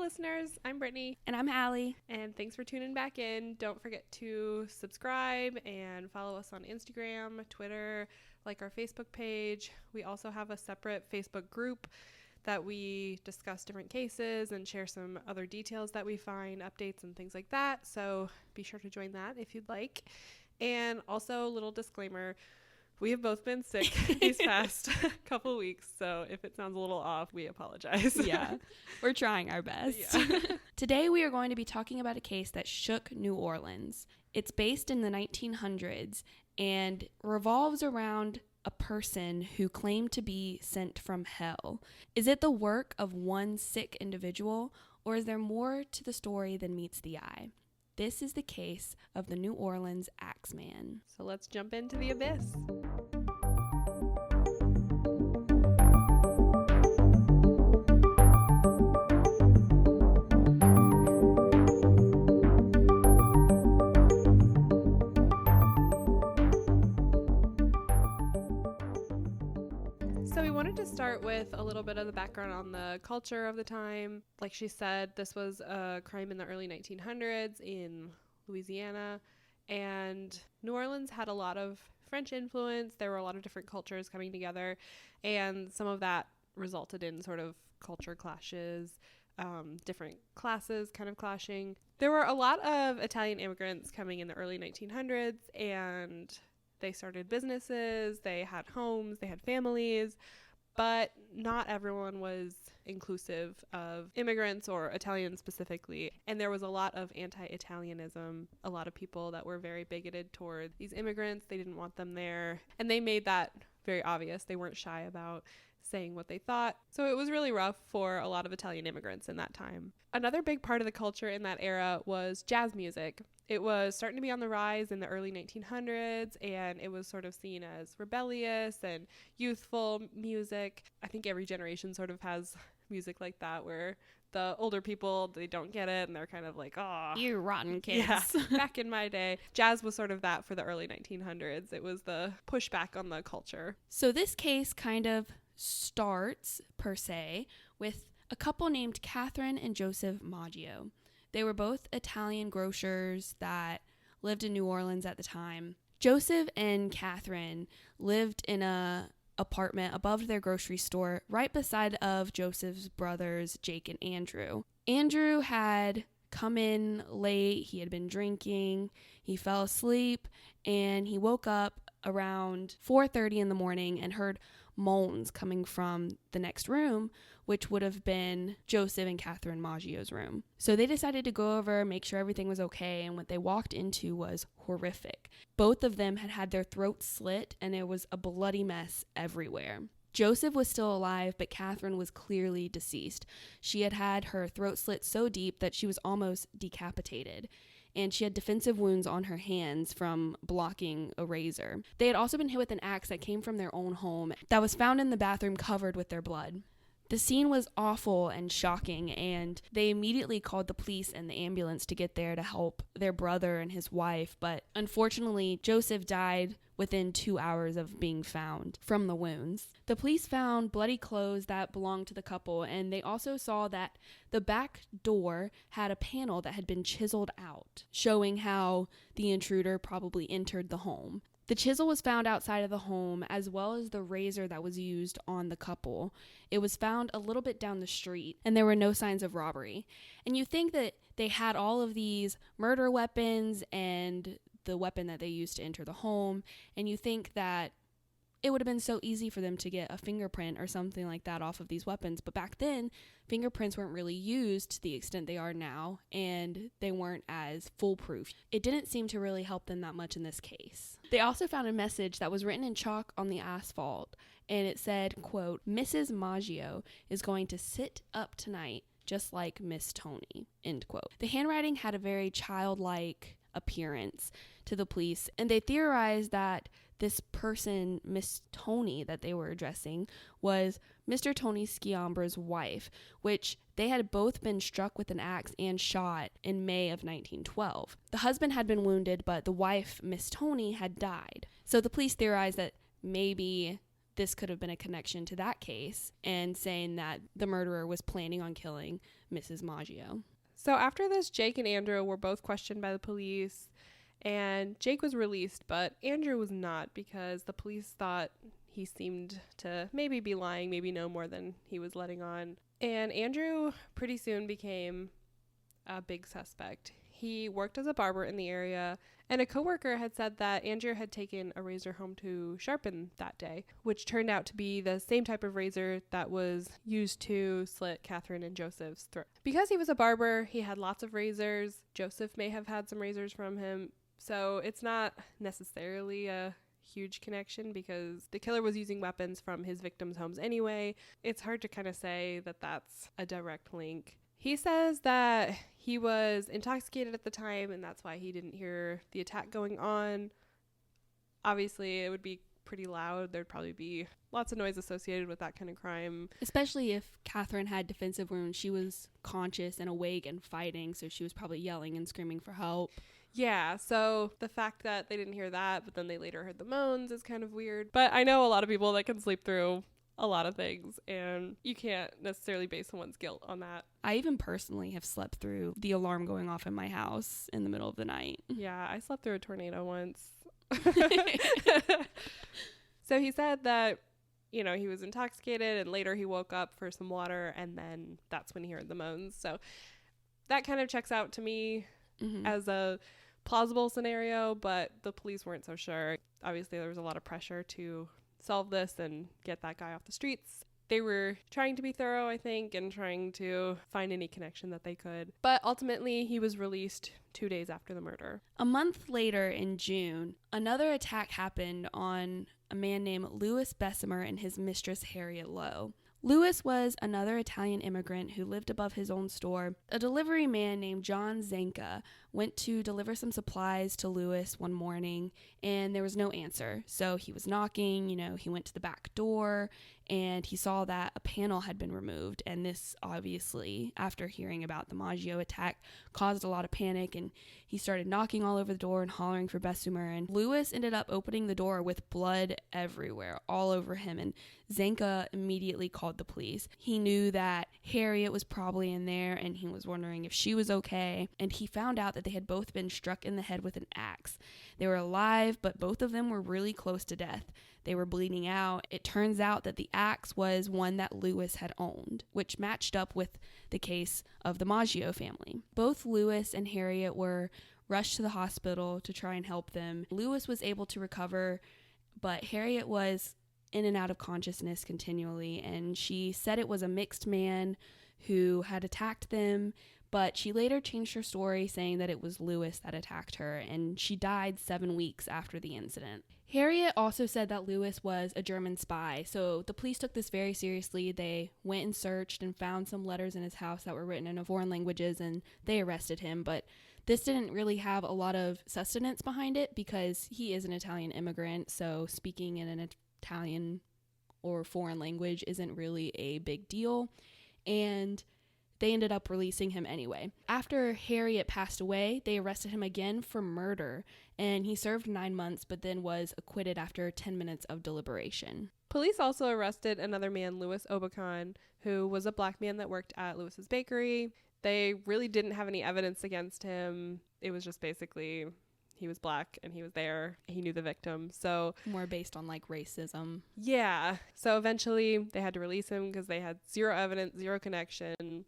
listeners. I'm Brittany. And I'm Hallie. And thanks for tuning back in. Don't forget to subscribe and follow us on Instagram, Twitter, like our Facebook page. We also have a separate Facebook group that we discuss different cases and share some other details that we find, updates and things like that. So be sure to join that if you'd like. And also, a little disclaimer, we have both been sick these past couple weeks, so if it sounds a little off, we apologize. Yeah, we're trying our best. Yeah. Today we are going to be talking about a case that shook New Orleans. It's based in the 1900s and revolves around a person who claimed to be sent from hell. Is it the work of one sick individual, or is there more to the story than meets the eye? This is the case of the New Orleans Axeman. So let's jump into the abyss. So we wanted to start with a little bit of the background on the culture of the time. Like she said, this was a crime in the early 1900s in Louisiana, and New Orleans had a lot of French influence. There were a lot of different cultures coming together, and some of that resulted in sort of culture clashes, different classes kind of clashing. There were a lot of Italian immigrants coming in the early 1900s, and they started businesses, they had homes, they had families, but not everyone was inclusive of immigrants or Italians specifically. And there was a lot of anti-Italianism, a lot of people that were very bigoted toward these immigrants. They didn't want them there. And they made that very obvious. They weren't shy about saying what they thought. So it was really rough for a lot of Italian immigrants in that time. Another big part of the culture in that era was jazz music. It was starting to be on the rise in the early 1900s, and it was sort of seen as rebellious and youthful music. I think every generation sort of has music like that where the older people, they don't get it and they're kind of like, oh, you rotten kids. Yeah. Back in my day, jazz was sort of that for the early 1900s. It was the pushback on the culture. So this case kind of starts, per se, with a couple named Catherine and Joseph Maggio. They were both Italian grocers that lived in New Orleans at the time. Joseph and Catherine lived in a apartment above their grocery store right beside of Joseph's brothers, Jake and Andrew. Andrew had come in late. He had been drinking. He fell asleep, and he woke up around 4:30 in the morning and heard moans coming from the next room, which would have been Joseph and Catherine Maggio's room. So they decided to go over, make sure everything was okay, and what they walked into was horrific. Both of them had had their throats slit, and there was a bloody mess everywhere. Joseph was still alive, but Catherine was clearly deceased. She had had her throat slit so deep that she was almost decapitated, and she had defensive wounds on her hands from blocking a razor. They had also been hit with an axe that came from their own home that was found in the bathroom covered with their blood. The scene was awful and shocking, and they immediately called the police and the ambulance to get there to help their brother and his wife, but unfortunately, Joseph died within 2 hours of being found from the wounds. The police found bloody clothes that belonged to the couple, and they also saw that the back door had a panel that had been chiseled out, showing how the intruder probably entered the home. The chisel was found outside of the home, as well as the razor that was used on the couple. It was found a little bit down the street, and there were no signs of robbery. And you think that they had all of these murder weapons and the weapon that they used to enter the home, and you think that it would have been so easy for them to get a fingerprint or something like that off of these weapons. But back then, fingerprints weren't really used to the extent they are now, and they weren't as foolproof. It didn't seem to really help them that much in this case. They also found a message that was written in chalk on the asphalt, and it said, quote, "Mrs. Maggio is going to sit up tonight just like Miss Tony," end quote. The handwriting had a very childlike appearance to the police, and they theorized that this person, Miss Tony, that they were addressing, was Mr. Tony Sciambra's wife, which they had both been struck with an axe and shot in May of 1912. The husband had been wounded, but the wife, Miss Tony, had died. So the police theorized that maybe this could have been a connection to that case and saying that the murderer was planning on killing Mrs. Maggio. So after this, Jake and Andrew were both questioned by the police, and Jake was released, but Andrew was not, because the police thought he seemed to maybe be lying, maybe know more than he was letting on. And Andrew pretty soon became a big suspect. He worked as a barber in the area, and a coworker had said that Andrew had taken a razor home to sharpen that day, which turned out to be the same type of razor that was used to slit Catherine and Joseph's throat. Because he was a barber, he had lots of razors. Joseph may have had some razors from him, so it's not necessarily a huge connection because the killer was using weapons from his victims' homes anyway. It's hard to kind of say that that's a direct link. He says that he was intoxicated at the time, and that's why he didn't hear the attack going on. Obviously, it would be pretty loud. There'd probably be lots of noise associated with that kind of crime. Especially if Catherine had defensive wounds. She was conscious and awake and fighting, so she was probably yelling and screaming for help. Yeah, so the fact that they didn't hear that, but then they later heard the moans is kind of weird. But I know a lot of people that can sleep through a lot of things, and you can't necessarily base someone's guilt on that. I even personally have slept through the alarm going off in my house in the middle of the night. Yeah, I slept through a tornado once. So he said that, you know, he was intoxicated, and later he woke up for some water, and then that's when he heard the moans. So that kind of checks out to me as a plausible scenario, but the police weren't so sure. Obviously, there was a lot of pressure to solve this and get that guy off the streets. They were trying to be thorough, I think, and trying to find any connection that they could. But ultimately, he was released 2 days after the murder. A month later, in June, another attack happened on a man named Louis Bessemer and his mistress, Harriet Lowe. Louis was another Italian immigrant who lived above his own store. A delivery man named John Zanka went to deliver some supplies to Louis one morning, and there was no answer. So he was knocking, he went to the back door, and he saw that a panel had been removed. And this, obviously, after hearing about the Maggio attack, caused a lot of panic, and he started knocking all over the door and hollering for Bessemer. And Louis ended up opening the door with blood everywhere, all over him, and Zanka immediately called the police. He knew that Harriet was probably in there, and he was wondering if she was okay, and he found out that they had both been struck in the head with an axe. They were alive, but both of them were really close to death. They were bleeding out. It turns out that the axe was one that Louis had owned, which matched up with the case of the Maggio family. Both Louis and Harriet were rushed to the hospital to try and help them. Louis was able to recover, but Harriet was in and out of consciousness continually, and she said it was a mixed man who had attacked them, but she later changed her story, saying that it was Louis that attacked her, and she died 7 weeks after the incident. Harriet also said that Louis was a German spy, so the police took this very seriously. They went and searched and found some letters in his house that were written in foreign languages, and they arrested him, but this didn't really have a lot of sustenance behind it because he is an Italian immigrant, so speaking in an Italian or foreign language isn't really a big deal, and they ended up releasing him anyway. After Harriet passed away, they arrested him again for murder, and he served 9 months but then was acquitted after 10 minutes of deliberation. Police also arrested another man, Louis Obacon, who was a black man that worked at Louis's bakery. They really didn't have any evidence against him. It was just basically he was black and he was there. He knew the victim. So more based on like racism. Yeah. So eventually they had to release him because they had zero evidence, zero connection.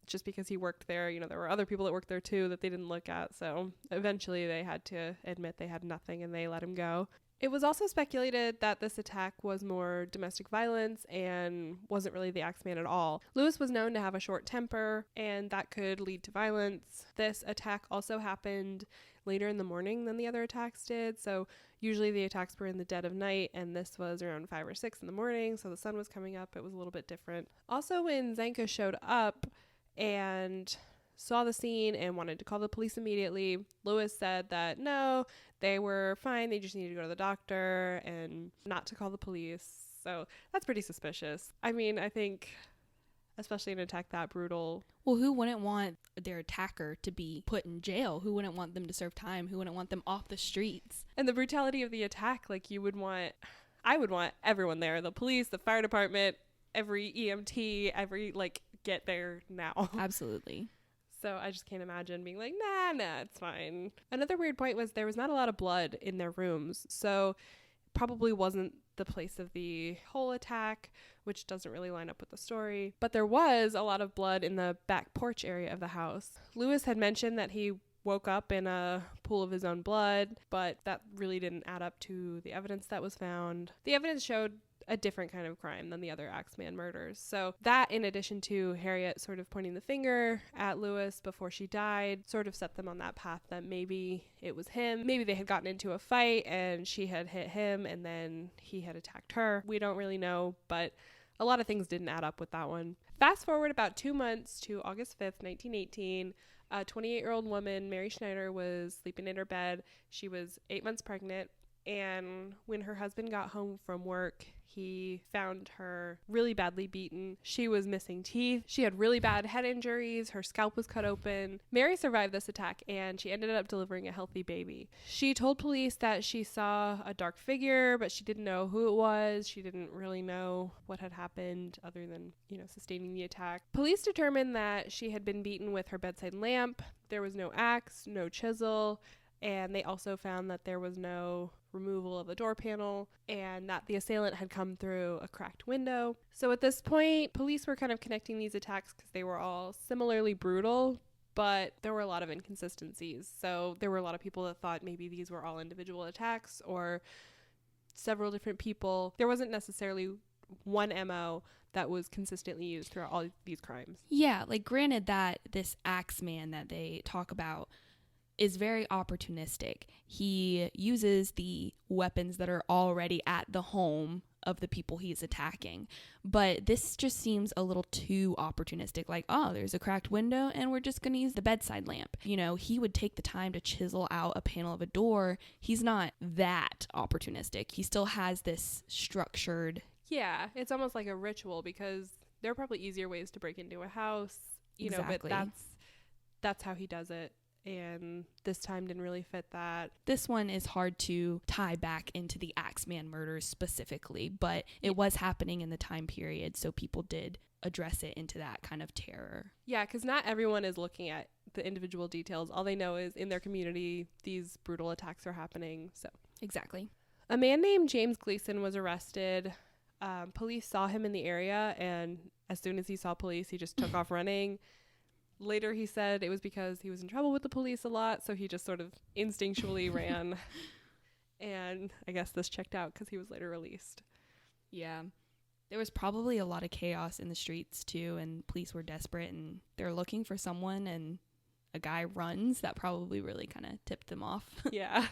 Just because he worked there, there were other people that worked there too that they didn't look at. So eventually they had to admit they had nothing and they let him go. It was also speculated that this attack was more domestic violence and wasn't really the Axeman at all. Louis was known to have a short temper, and that could lead to violence. This attack also happened later in the morning than the other attacks did. So usually the attacks were in the dead of night, and this was around 5 or 6 in the morning. So the sun was coming up. It was a little bit different. Also, when Zanka showed up and saw the scene and wanted to call the police immediately, Louis said that no, they were fine. They just needed to go to the doctor and not to call the police. So that's pretty suspicious. I mean, I think especially an attack that brutal. Well, who wouldn't want their attacker to be put in jail? Who wouldn't want them to serve time? Who wouldn't want them off the streets? And the brutality of the attack, like you would want, I would want everyone there, the police, the fire department, every EMT, get there now. Absolutely. So I just can't imagine being like, nah, it's fine. Another weird point was there was not a lot of blood in their rooms. So probably wasn't the place of the whole attack, which doesn't really line up with the story. But there was a lot of blood in the back porch area of the house. Lewis had mentioned that he woke up in a pool of his own blood, but that really didn't add up to the evidence that was found. The evidence showed a different kind of crime than the other Axeman murders. So that, in addition to Harriet sort of pointing the finger at Lewis before she died, sort of set them on that path that maybe it was him. Maybe they had gotten into a fight and she had hit him and then he had attacked her. We don't really know, but a lot of things didn't add up with that one. Fast forward about 2 months to August 5th, 1918. A 28-year-old woman, Mary Schneider, was sleeping in her bed. She was 8 months pregnant. And when her husband got home from work, he found her really badly beaten. She was missing teeth. She had really bad head injuries. Her scalp was cut open. Mary survived this attack and she ended up delivering a healthy baby. She told police that she saw a dark figure, but she didn't know who it was. She didn't really know what had happened other than, sustaining the attack. Police determined that she had been beaten with her bedside lamp. There was no axe, no chisel. And they also found that there was no removal of the door panel and that the assailant had come through a cracked window. So at this point, police were kind of connecting these attacks because they were all similarly brutal, but there were a lot of inconsistencies. So there were a lot of people that thought maybe these were all individual attacks or several different people. There wasn't necessarily one MO that was consistently used throughout all these crimes. Yeah, granted that this Axeman that they talk about is very opportunistic. He uses the weapons that are already at the home of the people he's attacking. But this just seems a little too opportunistic. There's a cracked window and we're just going to use the bedside lamp. He would take the time to chisel out a panel of a door. He's not that opportunistic. He still has this structured. Yeah, it's almost like a ritual because there are probably easier ways to break into a house, exactly. But that's how he does it. And this time didn't really fit that. This one is hard to tie back into the Axeman murders specifically, but it was happening in the time period, so people did address it into that kind of terror. Yeah, because not everyone is looking at the individual details. All they know is in their community, these brutal attacks are happening. So exactly. A man named James Gleason was arrested. Police saw him in the area, and as soon as he saw police, he just took off running. Later, he said it was because he was in trouble with the police a lot, so he just sort of instinctually ran. And I guess this checked out because he was later released. Yeah. There was probably a lot of chaos in the streets, too, and police were desperate, and they're looking for someone, and a guy runs. That probably really kind of tipped them off. Yeah.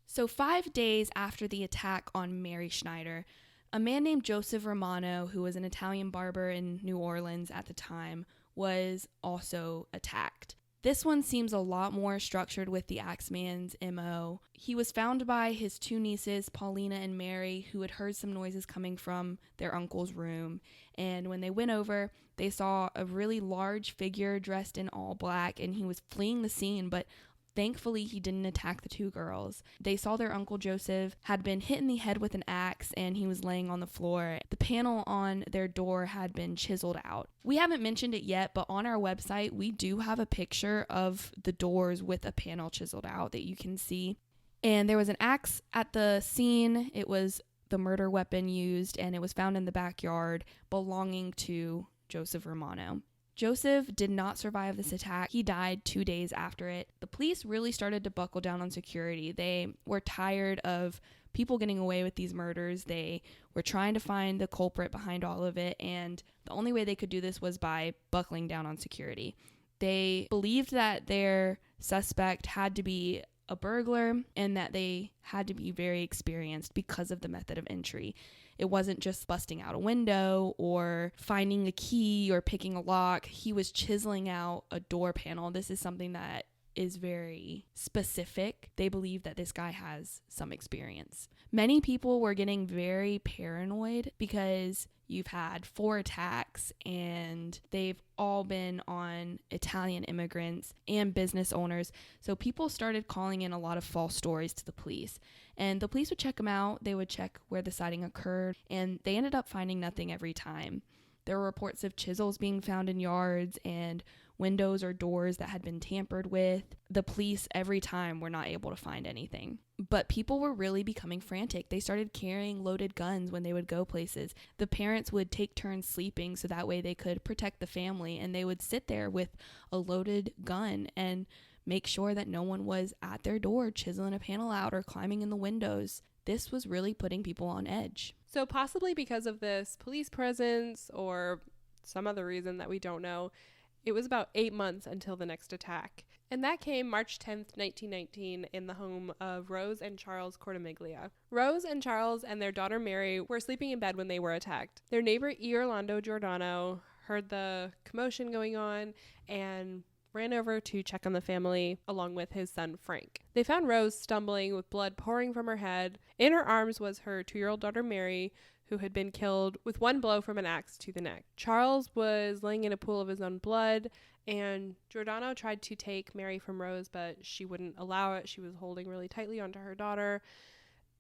So 5 days after the attack on Mary Schneider, a man named Joseph Romano, who was an Italian barber in New Orleans at the time, was also attacked. This one seems a lot more structured with the Axeman's MO. He was found by his two nieces, Paulina and Mary, who had heard some noises coming from their uncle's room. And when they went over, they saw a really large figure dressed in all black, and he was fleeing the scene, but thankfully, he didn't attack the two girls. They saw their Uncle Joseph had been hit in the head with an axe and he was laying on the floor. The panel on their door had been chiseled out. We haven't mentioned it yet, but on our website, we do have a picture of the doors with a panel chiseled out that you can see. And there was an axe at the scene. It was the murder weapon used, and it was found in the backyard belonging to Joseph Romano. Joseph did not survive this attack. He died 2 days after it. The police really started to buckle down on security. They were tired of people getting away with these murders. They were trying to find the culprit behind all of it, and the only way they could do this was by buckling down on security. They believed that their suspect had to be a burglar and that they had to be very experienced because of the method of entry. It wasn't just busting out a window or finding a key or picking a lock. He was chiseling out a door panel. This is something that is very specific. They believe that this guy has some experience. Many people were getting very paranoid because you've had 4 attacks and they've all been on Italian immigrants and business owners. So people started calling in a lot of false stories to the police. And the police would check them out. They would check where the sighting occurred. And they ended up finding nothing every time. There were reports of chisels being found in yards and windows or doors that had been tampered with. The police every time were not able to find anything. But people were really becoming frantic. They started carrying loaded guns when they would go places. The parents would take turns sleeping so that way they could protect the family, and they would sit there with a loaded gun and make sure that no one was at their door chiseling a panel out or climbing in the windows. This was really putting people on edge. So possibly because of this police presence or some other reason that we don't know, it was about 8 months until the next attack. And that came March 10th, 1919, in the home of Rose and Charles Cortimiglia. Rose and Charles and their daughter Mary were sleeping in bed when they were attacked. Their neighbor Orlando Giordano heard the commotion going on and ran over to check on the family along with his son Frank. They found Rose stumbling with blood pouring from her head. In her arms was her 2-year-old daughter Mary, who had been killed with one blow from an axe to the neck. Charles was laying in a pool of his own blood, and Giordano tried to take Mary from Rose, but she wouldn't allow it. She was holding really tightly onto her daughter.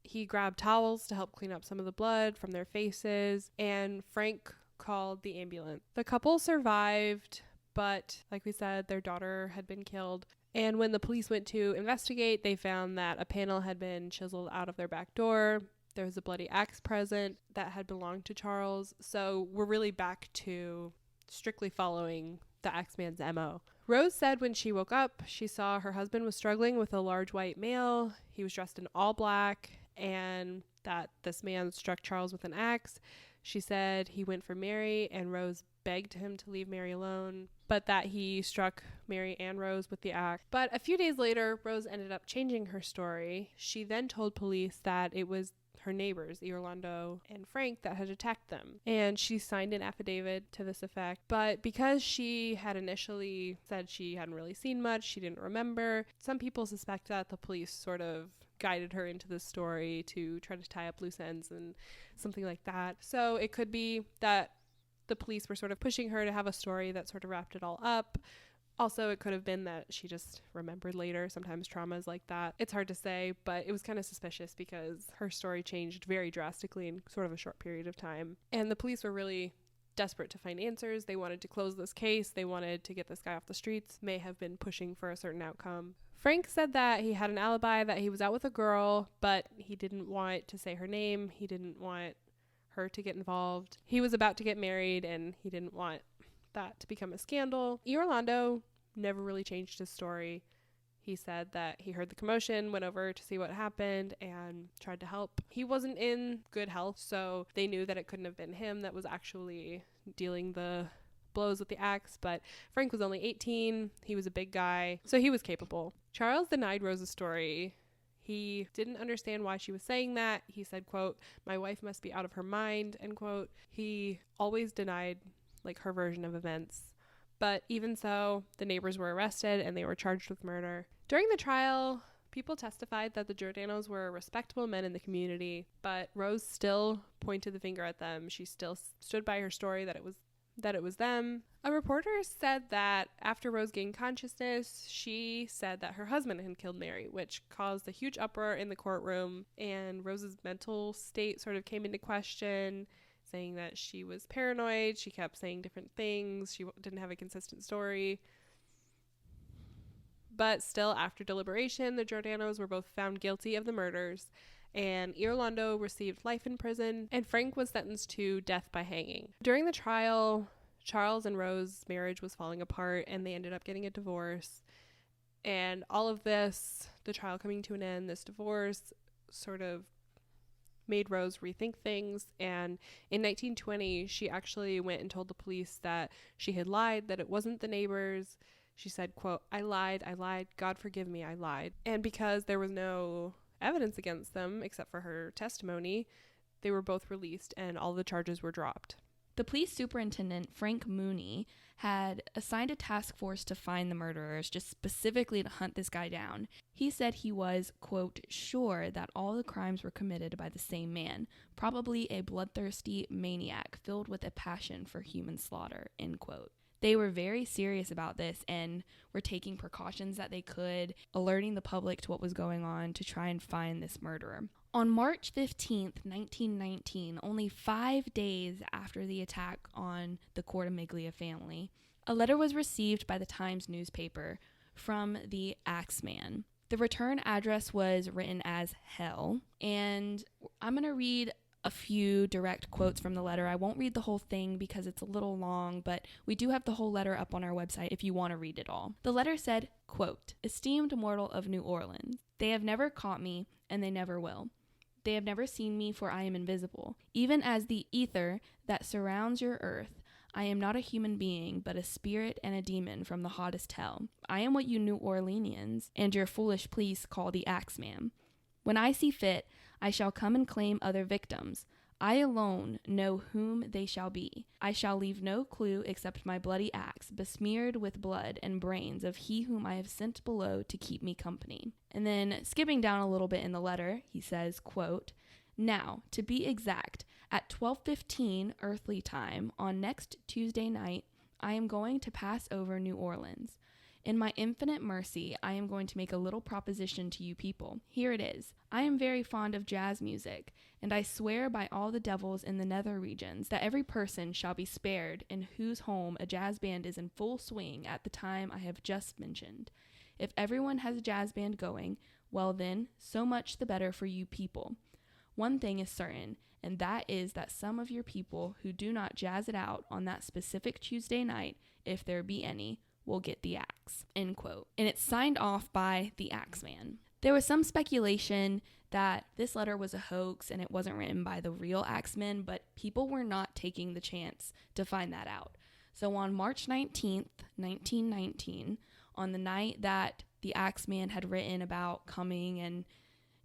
He grabbed towels to help clean up some of the blood from their faces, and Frank called the ambulance. The couple survived, but like we said, their daughter had been killed. And when the police went to investigate, they found that a panel had been chiseled out of their back door. There was a bloody axe present that had belonged to Charles. So we're really back to strictly following the Axeman's MO. Rose said when she woke up, she saw her husband was struggling with a large white male. He was dressed in all black, and that this man struck Charles with an axe. She said he went for Mary, and Rose begged him to leave Mary alone, but that he struck Mary and Rose with the axe. But a few days later, Rose ended up changing her story. She then told police that it was her neighbors, Orlando and Frank, that had attacked them. And she signed an affidavit to this effect. But because she had initially said she hadn't really seen much, she didn't remember, some people suspect that the police sort of guided her into this story to try to tie up loose ends and something like that. So it could be that the police were sort of pushing her to have a story that sort of wrapped it all up. Also, it could have been that she just remembered later. Sometimes trauma is like that. It's hard to say, but it was kind of suspicious because her story changed very drastically in sort of a short period of time. And the police were really desperate to find answers. They wanted to close this case. They wanted to get this guy off the streets, may have been pushing for a certain outcome. Frank said that he had an alibi, that he was out with a girl, but he didn't want to say her name. He didn't want her to get involved. He was about to get married, and he didn't want that to become a scandal. Orlando never really changed his story. He said that he heard the commotion, went over to see what happened, and tried to help. He wasn't in good health, so they knew that it couldn't have been him that was actually dealing the blows with the axe, but Frank was only 18. He was a big guy, so he was capable. Charles denied Rose's story. He didn't understand why she was saying that. He said, quote, "My wife must be out of her mind," end quote. He always denied her version of events. But even so, the neighbors were arrested and they were charged with murder. During the trial, people testified that the Giordanos were respectable men in the community, but Rose still pointed the finger at them. She still stood by her story that it was them. A reporter said that after Rose gained consciousness, she said that her husband had killed Mary, which caused a huge uproar in the courtroom, and Rose's mental state sort of came into question, saying that she was paranoid. She kept saying different things. She didn't have a consistent story. But still, after deliberation, the Giordanos were both found guilty of the murders, and Orlando received life in prison, and Frank was sentenced to death by hanging. During the trial, Charles and Rose's marriage was falling apart, and they ended up getting a divorce. And all of this, the trial coming to an end, this divorce, sort of made Rose rethink things. And in 1920, she actually went and told the police that she had lied, that it wasn't the neighbors. She said, quote, I lied, God forgive me, I lied. And because there was no evidence against them except for her testimony, they were both released and all the charges were dropped. The police superintendent, Frank Mooney, had assigned a task force to find the murderers, just specifically to hunt this guy down. He said he was, quote, sure that all the crimes were committed by the same man, probably a bloodthirsty maniac filled with a passion for human slaughter, end quote. They were very serious about this and were taking precautions that they could, alerting the public to what was going on to try and find this murderer. On March 15th, 1919, only 5 days after the attack on the Cortimiglia family, a letter was received by the Times newspaper from the Axeman. The return address was written as hell, and I'm going to read a few direct quotes from the letter. I won't read the whole thing because it's a little long, but we do have the whole letter up on our website if you want to read it all. The letter said, quote, esteemed mortal of New Orleans, they have never caught me, and they never will. They have never seen me, for I am invisible. Even as the ether that surrounds your earth, I am not a human being, but a spirit and a demon from the hottest hell. I am what you New Orleanians and your foolish police call the Axeman. When I see fit, I shall come and claim other victims. I alone know whom they shall be. I shall leave no clue except my bloody axe, besmeared with blood and brains of he whom I have sent below to keep me company. And then, skipping down a little bit in the letter, he says, quote, now, to be exact, at 12:15 earthly time on next Tuesday night, I am going to pass over New Orleans. In my infinite mercy, I am going to make a little proposition to you people. Here it is. I am very fond of jazz music, and I swear by all the devils in the nether regions that every person shall be spared in whose home a jazz band is in full swing at the time I have just mentioned. If everyone has a jazz band going, well then, so much the better for you people. One thing is certain, and that is that some of your people who do not jazz it out on that specific Tuesday night, if there be any, will get the axe, end quote. And it's signed off by the Axeman. There was some speculation that this letter was a hoax and it wasn't written by the real Axeman, but people were not taking the chance to find that out. So on March 19th, 1919, on the night that the Axeman had written about coming and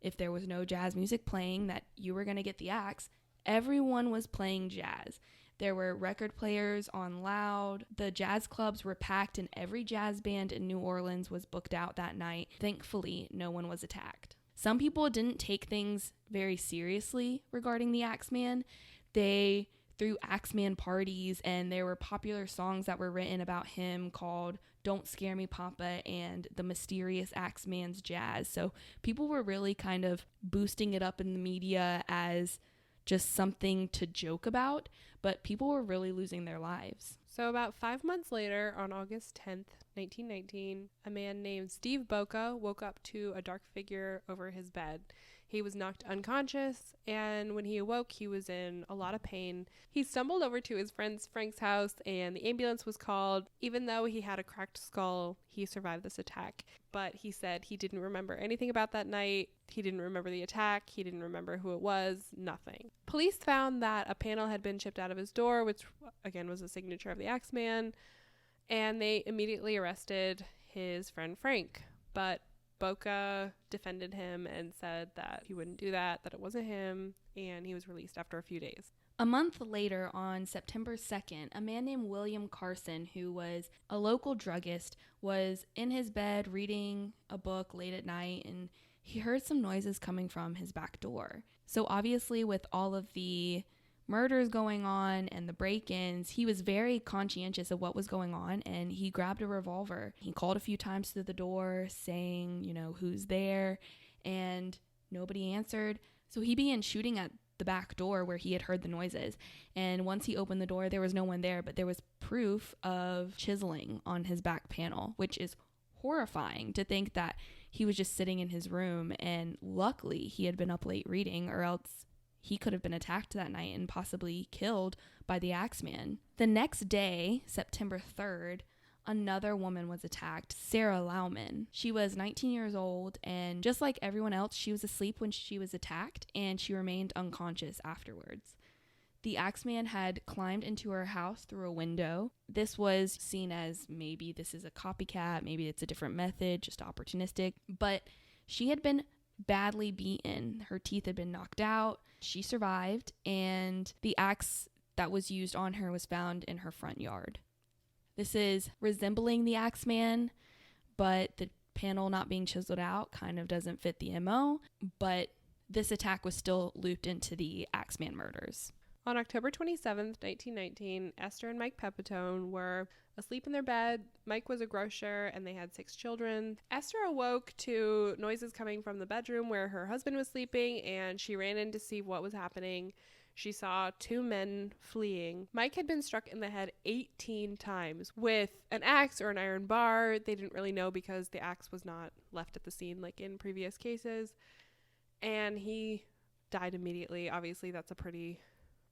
if there was no jazz music playing, that you were going to get the axe, everyone was playing jazz. There were record players on loud. The jazz clubs were packed and every jazz band in New Orleans was booked out that night. Thankfully, no one was attacked. Some people didn't take things very seriously regarding the Axeman. They threw Axeman parties and there were popular songs that were written about him called Don't Scare Me Papa and The Mysterious Axeman's Jazz. So people were really kind of boosting it up in the media as just something to joke about, but people were really losing their lives. So about 5 months later, on August 10th, 1919, a man named Steve Boca woke up to a dark figure over his bed. He was knocked unconscious, and when he awoke, he was in a lot of pain. He stumbled over to his friend Frank's house, and the ambulance was called. Even though he had a cracked skull, he survived this attack. But he said he didn't remember anything about that night. He didn't remember the attack. He didn't remember who it was. Nothing. Police found that a panel had been chipped out of his door, which, again, was a signature of the Axeman, and they immediately arrested his friend Frank. But Boca defended him and said that he wouldn't do that it wasn't him, and he was released after a few days. A month later, on September 2nd, a man named William Carson, who was a local druggist, was in his bed reading a book late at night, and he heard some noises coming from his back door. So obviously, with all of the murders going on and the break-ins, he was very conscientious of what was going on, and he grabbed a revolver. He called a few times to the door saying, who's there, and nobody answered. So he began shooting at the back door where he had heard the noises, and once he opened the door, there was no one there, but there was proof of chiseling on his back panel, which is horrifying to think that he was just sitting in his room, and luckily he had been up late reading, or else he could have been attacked that night and possibly killed by the Axeman. The next day, September 3rd, another woman was attacked, Sarah Lauman. She was 19 years old, and just like everyone else, she was asleep when she was attacked, and she remained unconscious afterwards. The Axeman had climbed into her house through a window. This was seen as maybe this is a copycat, maybe it's a different method, just opportunistic, but she had been badly beaten. Her teeth had been knocked out. She survived, and the axe that was used on her was found in her front yard. This is resembling the Axeman, but the panel not being chiseled out kind of doesn't fit the MO, but this attack was still looped into the Axeman murders. On October 27th, 1919, Esther and Mike Pepitone were asleep in their bed. Mike was a grocer and they had 6 children. Esther awoke to noises coming from the bedroom where her husband was sleeping, and she ran in to see what was happening. She saw 2 men fleeing. Mike had been struck in the head 18 times with an axe or an iron bar. They didn't really know because the axe was not left at the scene like in previous cases. And he died immediately. Obviously, that's a pretty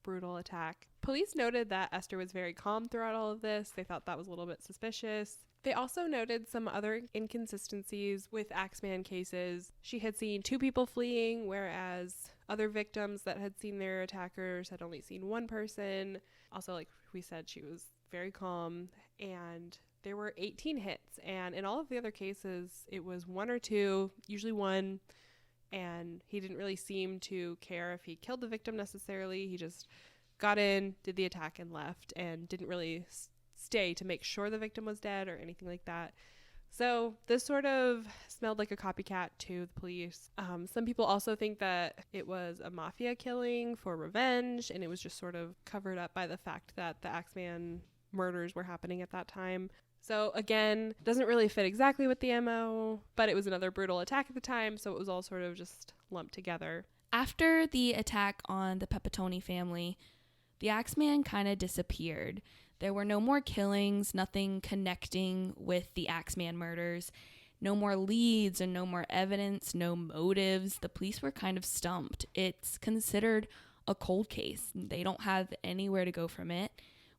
brutal attack. Police noted that Esther was very calm throughout all of this. They thought that was a little bit suspicious. They also noted some other inconsistencies with Axeman cases. She had seen 2 people fleeing, whereas other victims that had seen their attackers had only seen 1 person. Also, like we said, she was very calm, and there were 18 hits. And in all of the other cases, it was 1 or 2, usually 1. And he didn't really seem to care if he killed the victim necessarily. He just got in, did the attack, and left, and didn't really stay to make sure the victim was dead or anything like that. So this sort of smelled like a copycat to the police. Some people also think that it was a mafia killing for revenge, and it was just sort of covered up by the fact that the Axeman murders were happening at that time. So again, doesn't really fit exactly with the MO, but it was another brutal attack at the time, so it was all sort of just lumped together. After the attack on the Pepitone family, the Axeman kind of disappeared. There were no more killings, nothing connecting with the Axeman murders, no more leads and no more evidence, no motives. The police were kind of stumped. It's considered a cold case. They don't have anywhere to go from it.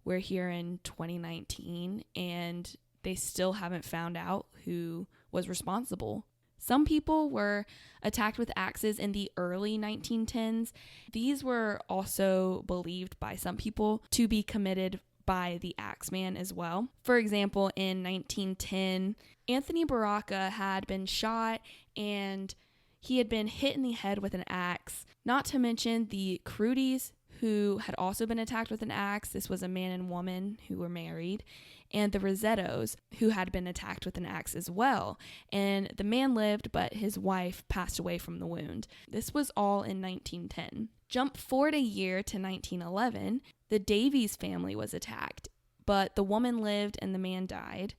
We're here in 2019 and they still haven't found out who was responsible. Some people were attacked with axes in the early 1910s. These were also believed by some people to be committed by the Axeman as well. For example, in 1910, Anthony Baraka had been shot and he had been hit in the head with an axe. Not to mention the Crudies, who had also been attacked with an axe. This was a man and woman who were married. And the Rosettos, who had been attacked with an axe as well. And the man lived, but his wife passed away from the wound. This was all in 1910. Jump forward a year to 1911, the Davies family was attacked, but the woman lived and the man died.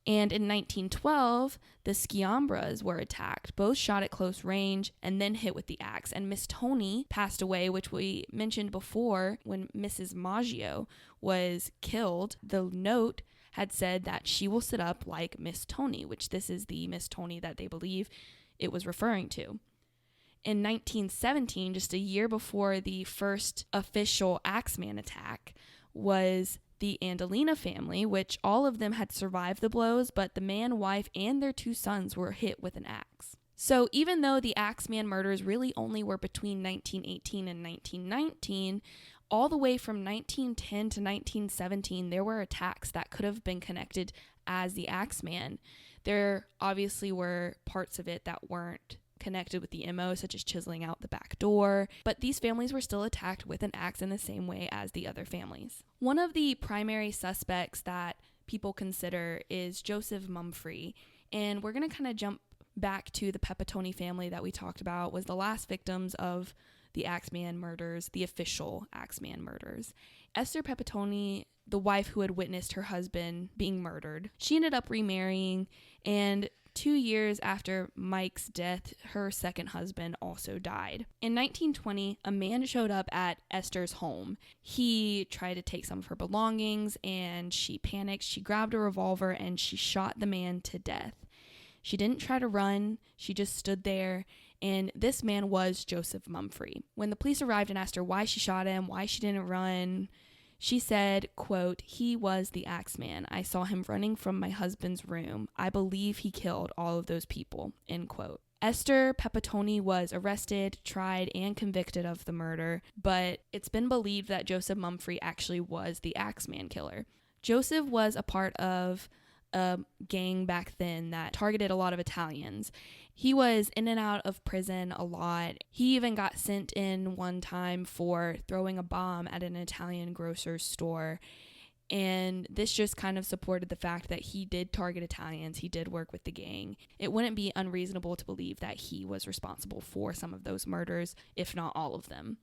And in 1912, the Sciambras were attacked, both shot at close range and then hit with the axe. And Miss Tony passed away, which we mentioned before when Mrs. Maggio was killed. The note had said that she will sit up like Miss Tony, which this is the Miss Tony that they believe it was referring to. In 1917, just a year before the first official Axeman attack, was the Andolina family, which all of them had survived the blows, but the man, wife, and their 2 sons were hit with an axe. So even though the Axeman murders really only were between 1918 and 1919, all the way from 1910 to 1917, there were attacks that could have been connected as the Axeman. There obviously were parts of it that weren't connected with the MO, such as chiseling out the back door, but these families were still attacked with an axe in the same way as the other families. One of the primary suspects that people consider is Joseph Mumfree, and we're going to kind of jump back to the Pepitone family that we talked about was the last victims of the Axeman murders, the official Axeman murders. Esther Pepitone, the wife who had witnessed her husband being murdered, she ended up remarrying, and 2 years after Mike's death, her second husband also died. In 1920, a man showed up at Esther's home. He tried to take some of her belongings and she panicked. She grabbed a revolver and she shot the man to death. She didn't try to run. She just stood there. And this man was Joseph Mumfree. When the police arrived and asked her why she shot him, why she didn't run, she said, quote, "He was the Axeman. I saw him running from my husband's room. I believe he killed all of those people," end quote. Esther Pepitone was arrested, tried, and convicted of the murder, but it's been believed that Joseph Mumfree actually was the Axeman killer. Joseph was a part of a gang back then that targeted a lot of Italians. He was in and out of prison a lot. He even got sent in one time for throwing a bomb at an Italian grocer's store. And this just kind of supported the fact that he did target Italians. He did work with the gang. It wouldn't be unreasonable to believe that he was responsible for some of those murders, if not all of them.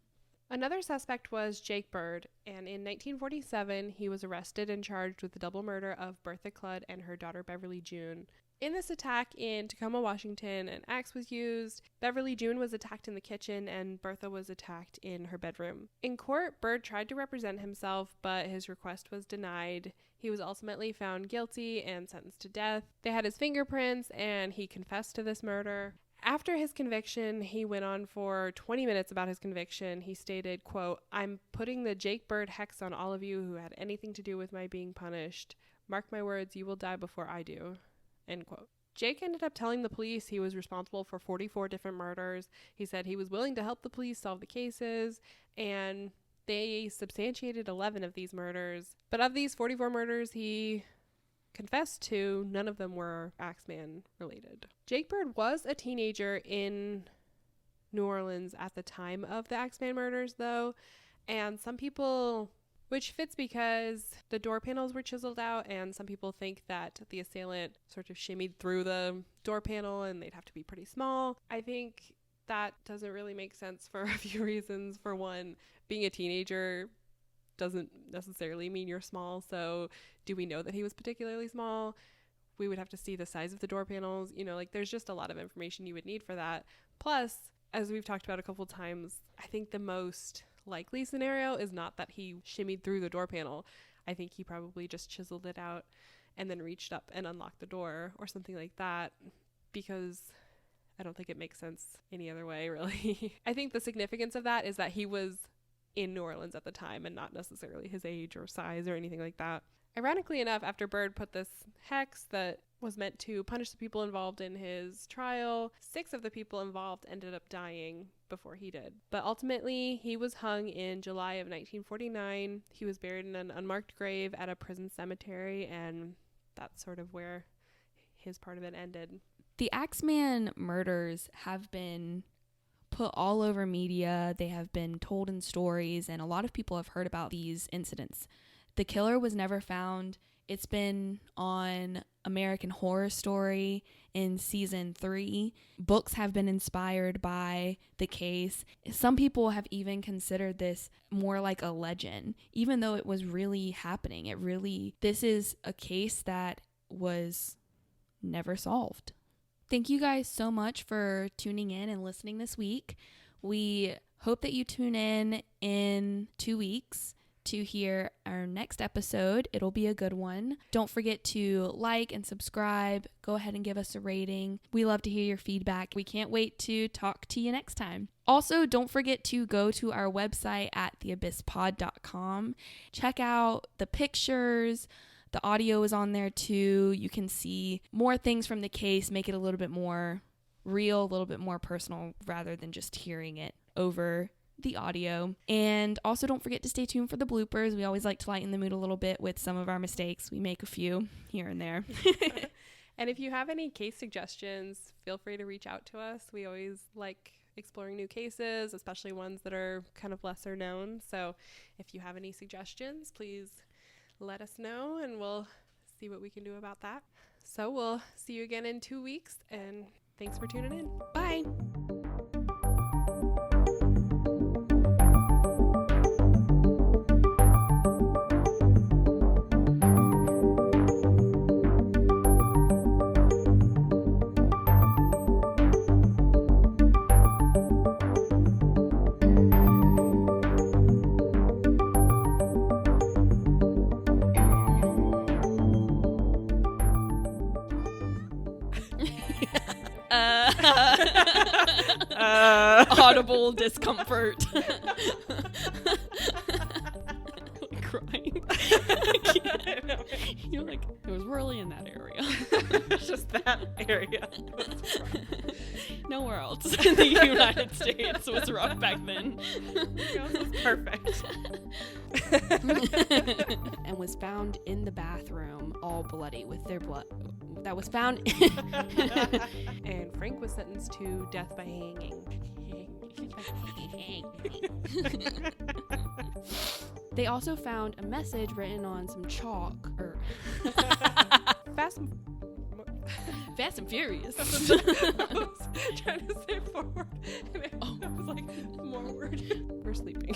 Another suspect was Jake Bird, and in 1947, he was arrested and charged with the double murder of Bertha Cludd and her daughter Beverly June. In this attack in Tacoma, Washington, an axe was used. Beverly June was attacked in the kitchen, and Bertha was attacked in her bedroom. In court, Bird tried to represent himself, but his request was denied. He was ultimately found guilty and sentenced to death. They had his fingerprints, and he confessed to this murder. After his conviction, he went on for 20 minutes about his conviction. He stated, quote, "I'm putting the Jake Bird hex on all of you who had anything to do with my being punished. Mark my words, you will die before I do." End quote. Jake ended up telling the police he was responsible for 44 different murders. He said he was willing to help the police solve the cases, and they substantiated 11 of these murders. But of these 44 murders he confessed to, none of them were Axeman related. Jake Bird was a teenager in New Orleans at the time of the Axeman murders, though, and some people, which fits because the door panels were chiseled out, and some people think that the assailant sort of shimmied through the door panel and they'd have to be pretty small. I think that doesn't really make sense for a few reasons. For one, being a teenager doesn't necessarily mean you're small, so do we know that he was particularly small? We would have to see the size of the door panels. Like, there's just a lot of information you would need for that. Plus, as we've talked about a couple times, I think the most likely scenario is not that he shimmied through the door panel. I think he probably just chiseled it out and then reached up and unlocked the door or something like that, because I don't think it makes sense any other way, really. I think the significance of that is that he was in New Orleans at the time and not necessarily his age or size or anything like that. Ironically enough, after Bird put this hex that was meant to punish the people involved in his trial, 6 of the people involved ended up dying before he did. But ultimately, he was hung in July of 1949. He was buried in an unmarked grave at a prison cemetery, and that's sort of where his part of it ended. The Axeman murders have been put all over media. They have been told in stories, and a lot of people have heard about these incidents. The killer was never found. It's been on American Horror Story in season 3. Books have been inspired by the case. Some people have even considered this more like a legend, even though it was really happening. This is a case that was never solved. Thank you guys so much for tuning in and listening this week. We hope that you tune in 2 weeks to hear our next episode. It'll be a good one. Don't forget to like and subscribe. Go ahead and give us a rating. We love to hear your feedback. We can't wait to talk to you next time. Also, don't forget to go to our website at theabysspod.com. Check out the pictures. The audio is on there too. You can see more things from the case, make it a little bit more real, a little bit more personal, rather than just hearing it over the audio. And also, don't forget to stay tuned for the bloopers. We always like to lighten the mood a little bit with some of our mistakes. We make a few here and there. And if you have any case suggestions, feel free to reach out to us. We always like exploring new cases, especially ones that are kind of lesser known. So if you have any suggestions, please let us know and we'll see what we can do about that. So we'll see you again in 2 weeks, and thanks for tuning in. Bye. Audible discomfort. Crying. You're like, it was really in that area. Just that area. No, nowhere else in the United States was rough back then. Was perfect. And was found in the bathroom, all bloody with their blood. That was found. And Frank was sentenced to death by hanging. They also found a message written on some chalk. Fast and Furious. I was trying to say forward. And I was like, more word. We're sleeping.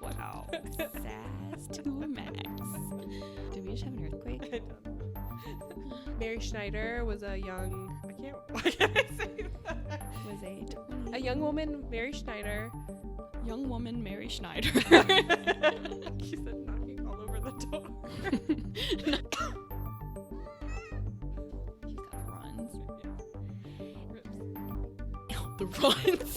Wow. Sass to a max. Did we just have an earthquake? I don't know. Mary Schneider was a young... Why can't I say that? Was A young woman, Mary Schneider. Young woman, Mary Schneider. She said knocking all over the door. She's got the runs. Yeah. The runs.